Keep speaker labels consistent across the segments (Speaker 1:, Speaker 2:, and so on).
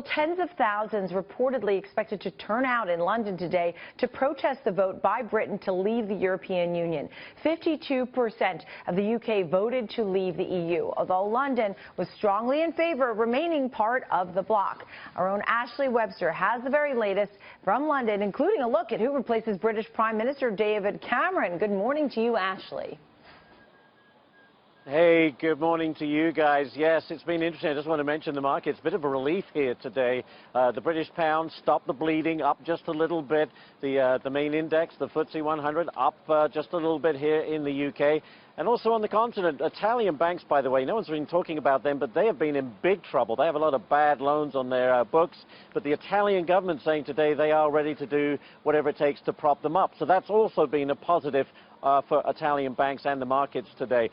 Speaker 1: Tens of thousands reportedly expected to turn out in London today to protest the vote by Britain to leave the European Union. 52% of the UK voted to leave the EU, although London was strongly in favor of remaining part of the bloc. Our own Ashley Webster has the very latest from London, including a look at who replaces British Prime Minister David Cameron. Good morning to you, Ashley.
Speaker 2: Hey, good morning to you guys. Yes, it's been interesting. I just want to mention the market's a bit of a relief here today. The British pound stopped the bleeding, up just a little bit. The main index, the FTSE 100, up just a little bit here in the UK. And also on the continent, Italian banks, by the way, no one's been talking about them, but they have been in big trouble. They have a lot of bad loans on their books, but the Italian government saying today they are ready to do whatever it takes to prop them up. So that's also been a positive for Italian banks and the markets today.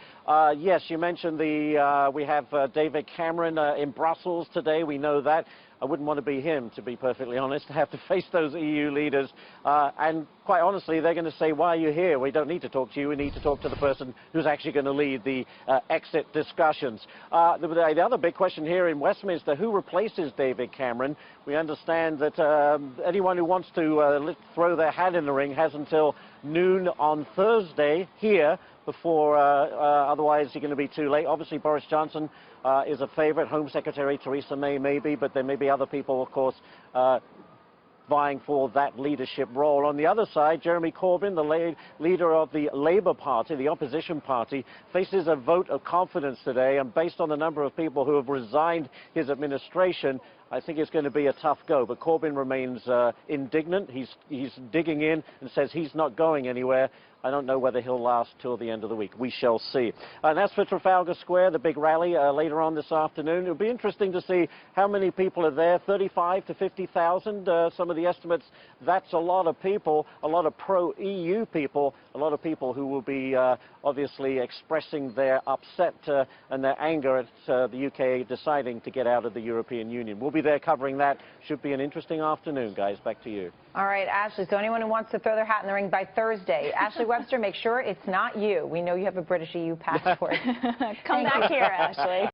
Speaker 2: Yes, you mentioned we have David Cameron in Brussels today. We know that. I wouldn't want to be him, to be perfectly honest, to have to face those EU leaders. And quite honestly, they're going to say, why are you here? We don't need to talk to you. We need to talk to the person who's actually going to lead the exit discussions. The other big question here in Westminster, who replaces David Cameron? We understand that anyone who wants to throw their hat in the ring has until noon on Thursday here before otherwise you're going to be too late. Obviously, Boris Johnson is a favorite. Home Secretary Theresa May maybe, but there may be other people, of course, vying for that leadership role. On the other side, Jeremy Corbyn, the leader of the Labour Party, the opposition party, faces a vote of confidence today, and based on the number of people who have resigned his administration, I think it's going to be a tough go. But Corbyn remains indignant. He's digging in and says he's not going anywhere. I don't know whether he'll last till the end of the week. We shall see. And as for Trafalgar Square, the big rally later on this afternoon, it'll be interesting to see how many people are there. 35 to 50,000. Some of the estimates, that's a lot of people, a lot of pro-EU people, a lot of people who will be obviously expressing their upset and their anger at the UK deciding to get out of the European Union. We'll be there covering that. Should be an interesting afternoon, guys. Back to you.
Speaker 1: All right, Ashley, so anyone who wants to throw their hat in the ring by Thursday, Ashley Webster, make sure it's not you. We know you have a British EU passport.
Speaker 3: Come back here, Ashley.